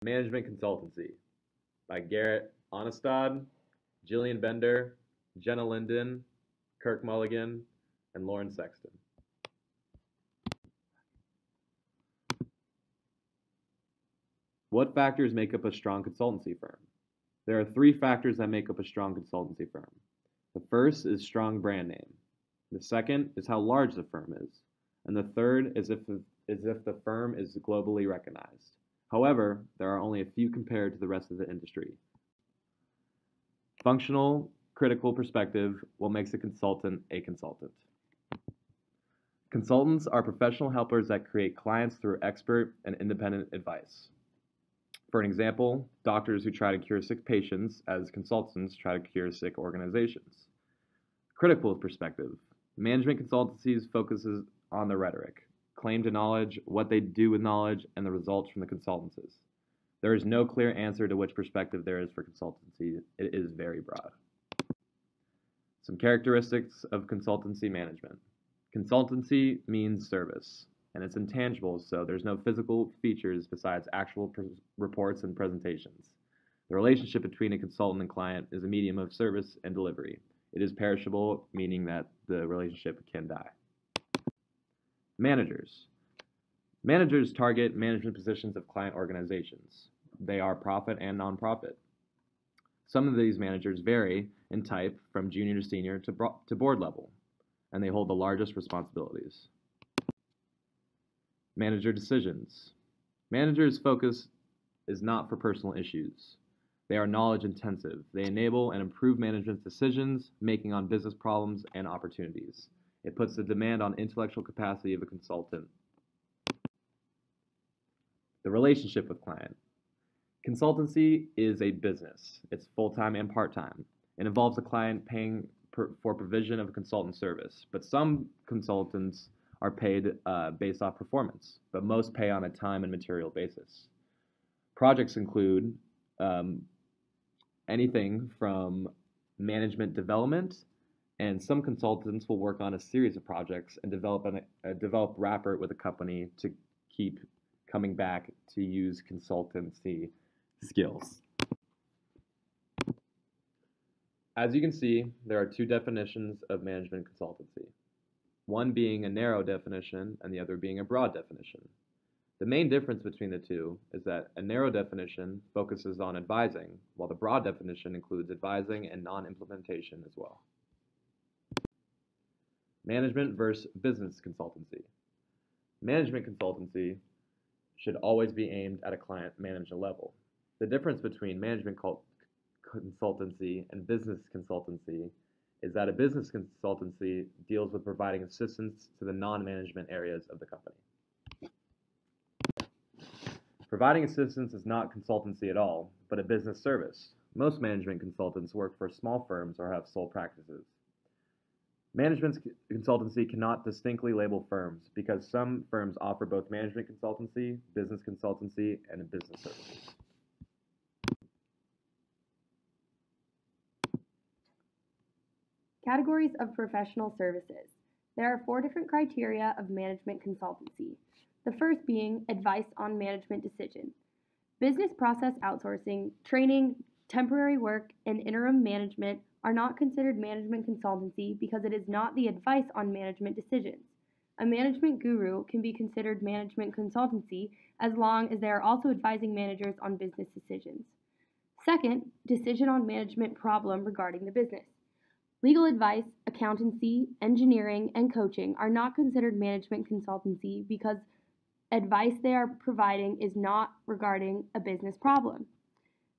Management Consultancy by Garrett Onestad, Jillian Bender, Jenna Linden, Kirk Mulligan, and Lauren Sexton. What factors make up a strong consultancy firm? There are 3 factors that make up a strong consultancy firm. The first is strong brand name. The second is how large the firm is. And the third is if the firm is globally recognized. However, there are only a few compared to the rest of the industry. Functional, critical perspective, what makes a consultant a consultant. Consultants are professional helpers that create clients through expert and independent advice. For an example, doctors who try to cure sick patients as consultants try to cure sick organizations. Critical perspective. Management consultancies focuses on the rhetoric, claim to knowledge, what they do with knowledge, and the results from the consultancies. There is no clear answer to which perspective there is for consultancy. It is very broad. Some characteristics of consultancy management. Consultancy means service, and it's intangible, so there's no physical features besides actual reports and presentations. The relationship between a consultant and client is a medium of service and delivery. It is perishable, meaning that the relationship can die. Managers. Managers target management positions of client organizations. They are profit and nonprofit. Some of these managers vary in type from junior to senior to board level, and they hold the largest responsibilities. Manager decisions. Managers' focus is not for personal issues. They are knowledge intensive. They enable and improve management's decisions, making on business problems and opportunities. It puts the demand on intellectual capacity of a consultant. The relationship with client. Consultancy is a business. It's full-time and part-time. It involves the client paying for provision of a consultant service, but some consultants are paid based off performance, but most pay on a time and material basis. Projects include anything from management development, and some consultants will work on a series of projects and develop rapport with a company to keep coming back to use consultancy skills. As you can see, there are 2 definitions of management consultancy, one being a narrow definition and the other being a broad definition. The main difference between the 2 is that a narrow definition focuses on advising, while the broad definition includes advising and non-implementation as well. Management versus business consultancy. Management consultancy should always be aimed at a client manager level. The difference between management consultancy and business consultancy is that a business consultancy deals with providing assistance to the non-management areas of the company. Providing assistance is not consultancy at all, but a business service. Most management consultants work for small firms or have sole practices. Management consultancy cannot distinctly label firms because some firms offer both management consultancy, business consultancy, and business services. Categories of professional services. There are 4 different criteria of management consultancy. The first being advice on management decision. Business process outsourcing, training, temporary work, and interim management are not considered management consultancy because it is not the advice on management decisions. A management guru can be considered management consultancy as long as they are also advising managers on business decisions. Second, decision on management problem regarding the business. Legal advice, accountancy, engineering, and coaching are not considered management consultancy because advice they are providing is not regarding a business problem.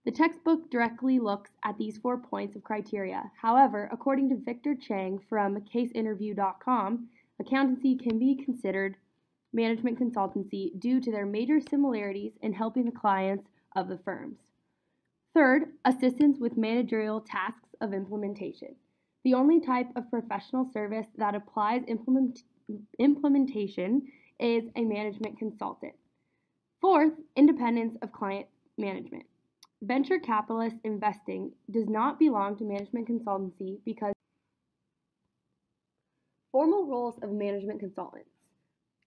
The textbook directly looks at these 4 points of criteria. However, according to Victor Chang from caseinterview.com, accountancy can be considered management consultancy due to their major similarities in helping the clients of the firms. Third, assistance with managerial tasks of implementation. The only type of professional service that applies implementation is a management consultant. Fourth, independence of client management. Venture capitalist investing does not belong to management consultancy because formal roles of management consultants.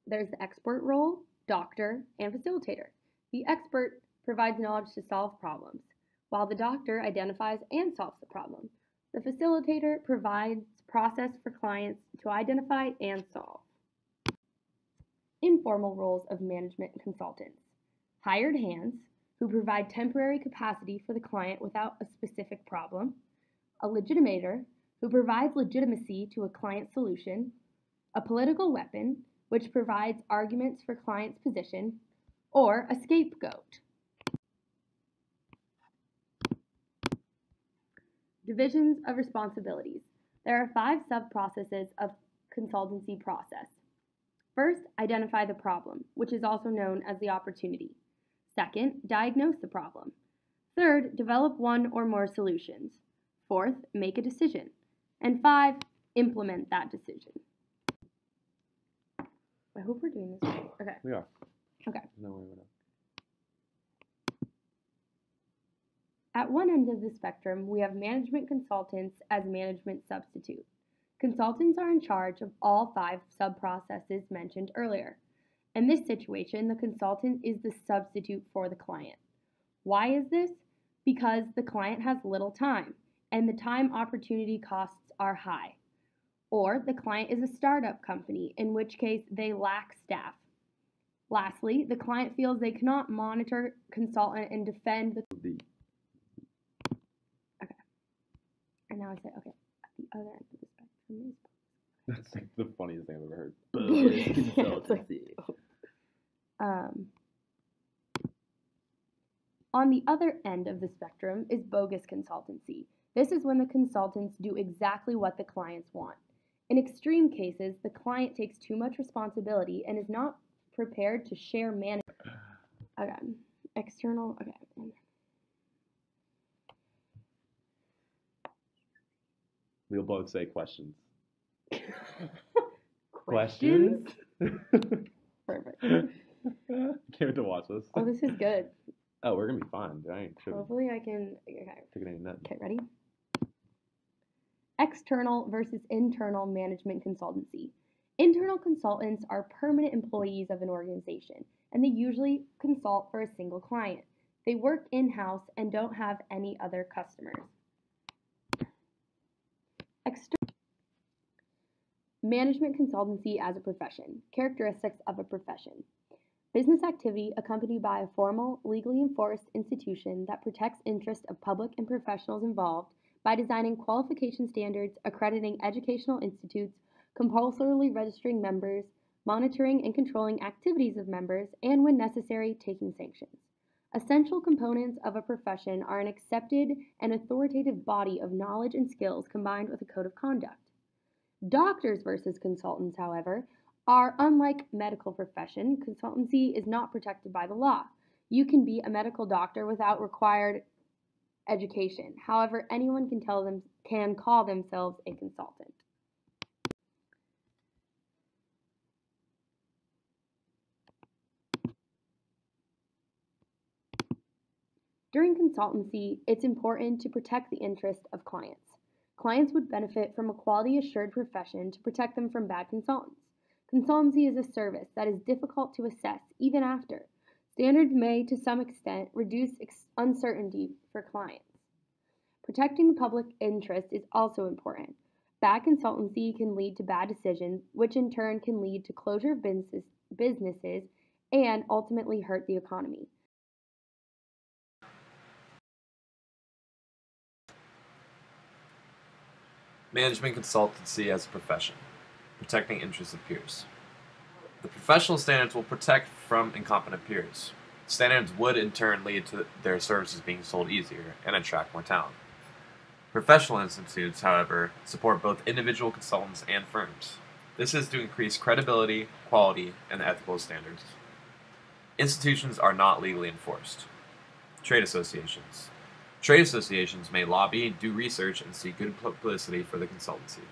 There's the expert role, doctor, and facilitator. The expert provides knowledge to solve problems, while the doctor identifies and solves the problem. The facilitator provides process for clients to identify and solve. Informal roles of management consultants. Hired hands, who provide temporary capacity for the client without a specific problem. A legitimator, who provides legitimacy to a client solution. A political weapon, which provides arguments for client's position. Or a scapegoat. Divisions of responsibilities. There are 5 sub-processes of consultancy process. First, identify the problem, which is also known as the opportunity. Second, diagnose the problem. Third, develop one or more solutions. Fourth, make a decision. And 5, implement that decision. I hope we're doing this right. Okay. We are. Okay. No, we're not. At one end of the spectrum, we have management consultants as management substitute. Consultants are in charge of all 5 sub-processes mentioned earlier. In this situation, the consultant is the substitute for the client. Why is this? Because the client has little time, and the time opportunity costs are high. Or the client is a startup company, in which case they lack staff. Lastly, the client feels they cannot monitor, consultant, and defend the... Okay. And now I say, okay, at the other end of the spectrum is... That's like the funniest thing I've ever heard. On the other end of the spectrum is bogus consultancy. This is when the consultants do exactly what the clients want. In extreme cases, the client takes too much responsibility and is not prepared to share management. Okay, external, okay. We'll both say questions. Questions? Perfect. Can't wait to watch this. Oh, this is good. Oh, we're gonna be fine. I ain't tripping. Hopefully I can, okay. Taking any nuts. Okay, ready? External versus internal management consultancy. Internal consultants are permanent employees of an organization, and they usually consult for a single client. They work in-house and don't have any other customers. Management consultancy as a profession. Characteristics of a profession. Business activity accompanied by a formal, legally enforced institution that protects interests of public and professionals involved by designing qualification standards, accrediting educational institutes, compulsorily registering members, monitoring and controlling activities of members, and when necessary, taking sanctions. Essential components of a profession are an accepted and authoritative body of knowledge and skills combined with a code of conduct. Doctors versus consultants, however, are unlike medical profession. Consultancy is not protected by the law. You can be a medical doctor without required education. However, anyone can call themselves a consultant. During consultancy, it's important to protect the interests of clients. Clients would benefit from a quality-assured profession to protect them from bad consultants. Consultancy is a service that is difficult to assess even after. Standards may, to some extent, reduce uncertainty for clients. Protecting the public interest is also important. Bad consultancy can lead to bad decisions, which in turn can lead to closure of businesses and ultimately hurt the economy. Management consultancy as a profession. Protecting interests of peers. The professional standards will protect from incompetent peers. Standards would in turn lead to their services being sold easier and attract more talent. Professional institutes, however, support both individual consultants and firms. This is to increase credibility, quality, and ethical standards. Institutions are not legally enforced. Trade associations. Trade associations may lobby, do research, and seek good publicity for the consultancy.